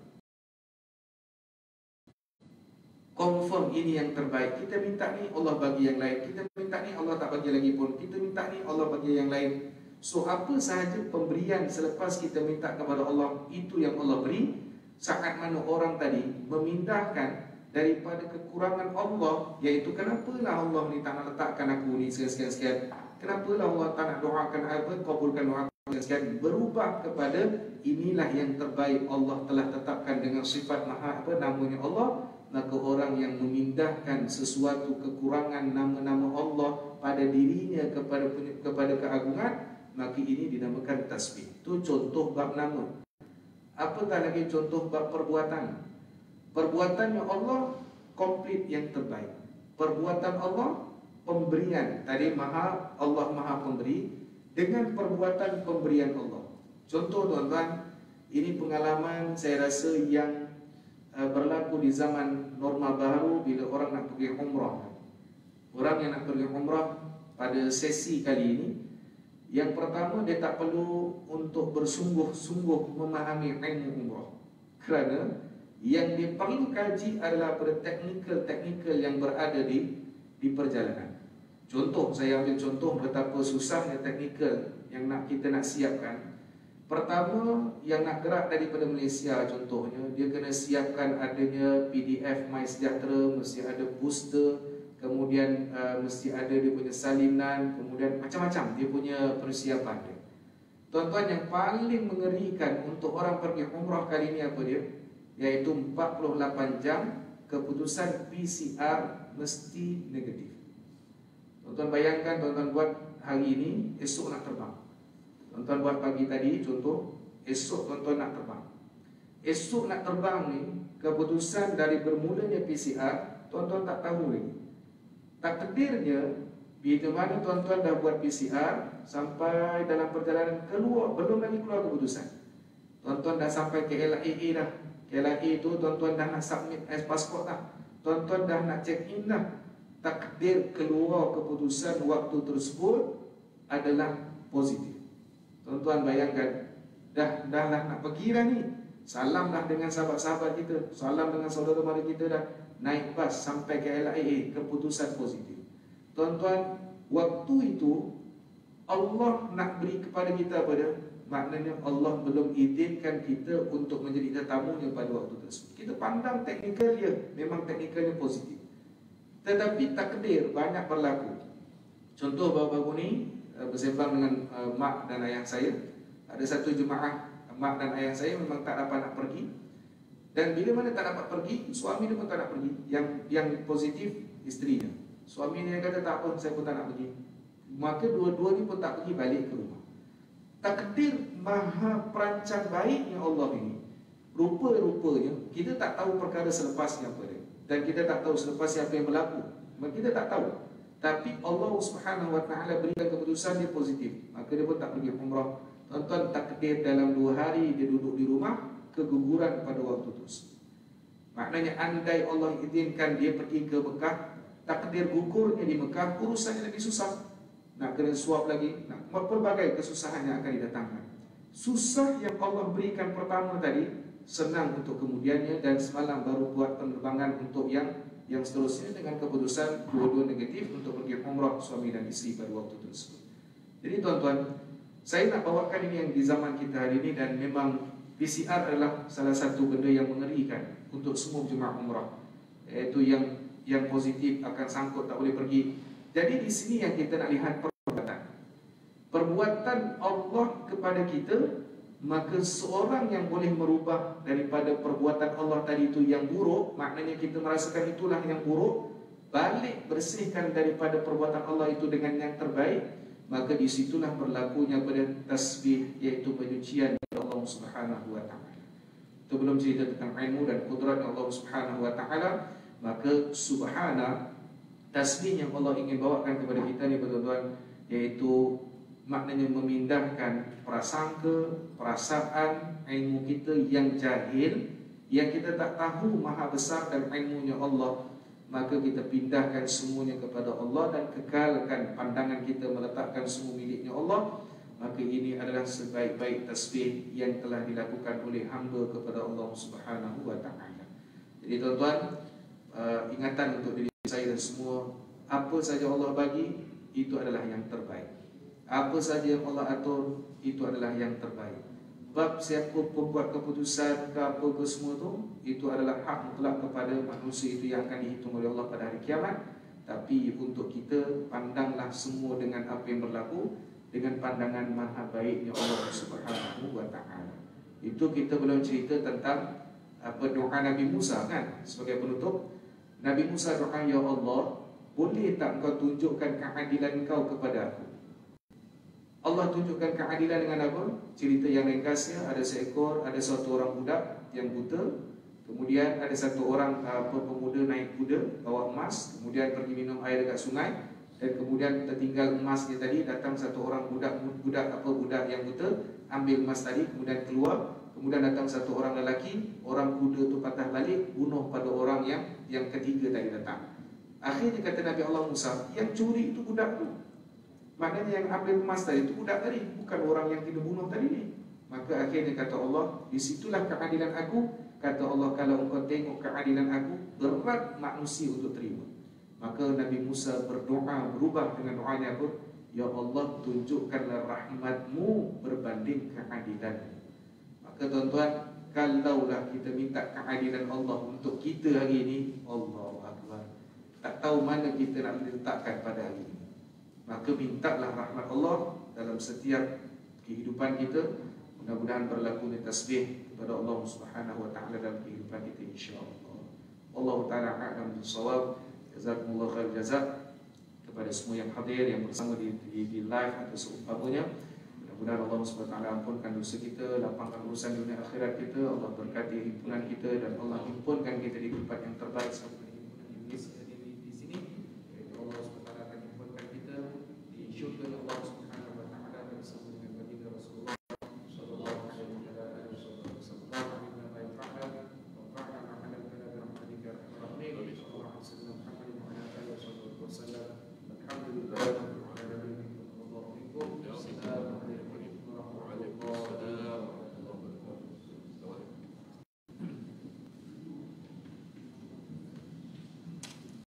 Confirm ini yang terbaik. Kita minta ni Allah bagi yang lain. Kita minta ni Allah tak bagi lagi pun. Kita minta ni Allah bagi yang lain. So apa sahaja pemberian selepas kita minta kepada Allah, itu yang Allah beri. Saat mana orang tadi memindahkan daripada kekurangan Allah, iaitu kenapalah Allah ni tak nak letakkan aku ni sekian-sekian, kenapalah Allah tak nak doakan apa, kabulkan doa sekian, berubah kepada inilah yang terbaik Allah telah tetapkan dengan sifat maha apa namanya Allah. Maka orang yang memindahkan sesuatu kekurangan nama-nama Allah pada dirinya kepada keagungan, maka ini dinamakan tasbih. Itu contoh bab nama. Apatah lagi contoh bab perbuatan. Perbuatannya Allah komplit yang terbaik. Perbuatan Allah pemberian. Tadi Allah maha pemberi dengan perbuatan pemberian Allah. Contoh tuan-tuan, ini pengalaman saya rasa yang berlaku di zaman norma baru bila orang nak pergi umrah. Orang yang nak pergi umrah pada sesi kali ini, yang pertama dia tak perlu untuk bersungguh-sungguh memahami ilmu umrah, kerana yang dia perlu kaji adalah pada teknikal yang berada di perjalanan. Contoh, saya ambil contoh betapa susahnya teknikal yang kita nak siapkan. Pertama, yang nak gerak daripada Malaysia contohnya, dia kena siapkan adanya PDF MySejahtera, mesti ada booster, kemudian mesti ada dia punya salinan, kemudian macam-macam dia punya persiapan dia. Tuan-tuan, yang paling mengerikan untuk orang pergi umrah kali ini apa dia? Iaitu 48 jam keputusan PCR mesti negatif. Tuan-tuan bayangkan, tuan-tuan buat hari ini, esok nak terbang. Tuan-tuan buat pagi tadi, contoh, esok tuan-tuan nak terbang. Esok nak terbang ni, keputusan dari bermulanya PCR, tuan-tuan tak tahu lagi. Takdirnya, bila mana tuan-tuan dah buat PCR, sampai dalam perjalanan keluar, belum lagi keluar keputusan. Tuan-tuan dah sampai ke LAA dah. KLIA tu tuan-tuan dah nak submit pasport dah. Tuan-tuan dah nak check in dah. Takdir keluar keputusan waktu tersebut adalah positif. Tuan-tuan bayangkan, dah lah nak pergi dah ni. Salam dah dengan sahabat-sahabat kita, salam dengan saudara mara kita dah. Naik bas sampai ke LIA, keputusan positif. Tuan-tuan, waktu itu Allah nak beri kepada kita apa dia? Maknanya Allah belum izinkan kita untuk menjadi tetamunya pada waktu tersebut. Kita pandang teknikal dia, memang teknikalnya positif. Tetapi takdir banyak berlaku. Contoh baru-baru ni bersembang dengan mak dan ayah saya. Ada satu jemaah mak dan ayah saya memang tak dapat nak pergi. Dan bila mana tak dapat pergi, suami dia pun tak nak pergi. Yang positif isterinya. Suami dia kata tak apa, saya pun tak nak pergi. Maka dua-dua ni pun tak pergi, balik ke rumah. Takdir maha perancang baiknya Allah ini, rupa-rupanya kita tak tahu perkara selepasnya apa dia. Dan kita tak tahu selepasnya apa yang berlaku. Kita tak tahu. tapi Allah Subhanahu wa taala berikan keputusan dia positif, maka dia pun tak pergi umrah. Tuan-tuan, takdir dalam 2 hari dia duduk di rumah, keguguran pada waktu itu. Maknanya andai Allah izinkan dia pergi ke Mekah, takdir gugurnya di Mekah, urusannya lebih susah. Nak kena swab lagi, nak pelbagai kesusahan yang akan didatangkan. Susah yang Allah berikan pertama tadi, senang untuk kemudiannya, dan semalam baru buat penerbangan untuk yang seterusnya dengan keputusan dua-dua negatif untuk pergi umrah suami dan isteri pada waktu tersebut. Jadi tuan-tuan, saya nak bawakan ini yang di zaman kita hari ini, dan memang PCR adalah salah satu benda yang mengerikan untuk semua jemaah umrah, iaitu yang positif akan sangkut tak boleh pergi. Jadi di sini yang kita nak lihat perbuatan Allah kepada kita, maka seorang yang boleh merubah daripada perbuatan Allah tadi itu yang buruk, maknanya kita merasakan itulah yang buruk, balik bersihkan daripada perbuatan Allah itu dengan yang terbaik, maka disitulah berlakunya pada tasbih, iaitu penyucian Allah Subhanahu wa taala. Itu belum cerita tentang ilmu dan kudrat Allah Subhanahu wa taala, maka subhana, tasbih yang Allah ingin bawakan kepada kita ni tuan-tuan, iaitu maknanya memindahkan prasangka, perasaan, ilmu kita yang jahil, yang kita tak tahu maha besar dan ilmunya Allah, maka kita pindahkan semuanya kepada Allah dan kekalkan pandangan kita meletakkan semua miliknya Allah. Maka ini adalah sebaik-baik tasbih yang telah dilakukan oleh hamba kepada Allah Subhanahu wa taala. Jadi tuan-tuan, ingatan untuk diri saya dan semua, apa saja Allah bagi itu adalah yang terbaik. Apa saja yang Allah atur itu adalah yang terbaik. Bab siapa pembuat keputusan ke apa ke semua itu adalah hak mutlak kepada manusia itu yang akan dihitung oleh Allah pada hari kiamat. Tapi untuk kita, pandanglah semua dengan apa yang berlaku dengan pandangan maha baiknya Allah Subhanahu wa taala. Itu kita belum cerita tentang apa doa Nabi Musa kan sebagai penutup. Nabi Musa doa, ya Allah, boleh tak engkau tunjukkan keadilan engkau kepada aku? Allah tunjukkan keadilan dengan apa? Cerita yang ringkasnya, ada satu orang budak yang buta, kemudian ada satu orang pemuda naik kuda bawa emas, kemudian pergi minum air dekat sungai, dan kemudian tertinggal emasnya tadi. Datang satu orang budak yang buta, ambil emas tadi, kemudian keluar. Kemudian datang satu orang lelaki, orang kuda tu patah balik, bunuh pada orang yang ketiga tadi datang. Akhirnya kata Nabi Allah Musa, yang curi itu budak tu. Maknanya yang ambil emas tadi itu budak tadi, bukan orang yang kita bunuh tadi ni. Maka akhirnya kata Allah, disitulah keadilan aku. Kata Allah, kalau engkau tengok keadilan aku, berat manusia untuk terima. Maka Nabi Musa berdoa, berubah dengan doanya apa? Ya Allah, tunjukkanlah rahmatmu berbanding keadilan. Maka tuan-tuan, kalaulah kita minta keadilan Allah untuk kita hari ini, Allahu Akbar, tak tahu mana kita nak letakkan pada hari ini. Maka mintalah rahmat Allah dalam setiap kehidupan kita. Mudah-mudahan berlaku tasbih kepada Allah Subhanahu wa taala dalam kehidupan kita, insya-Allah. Allah taala a'lam bis-shawab. Jazakumullah khair jazak kepada semua yang hadir, yang bersama di live atau seumpamanya. Mudah-mudahan Allah Subhanahu wa taala ampunkan dosa kita, lapangkan urusan dunia akhirat kita. Allah berkati himpunan kita, dan Allah himpunkan kita di tempat yang terbaik sampai himpunan ini.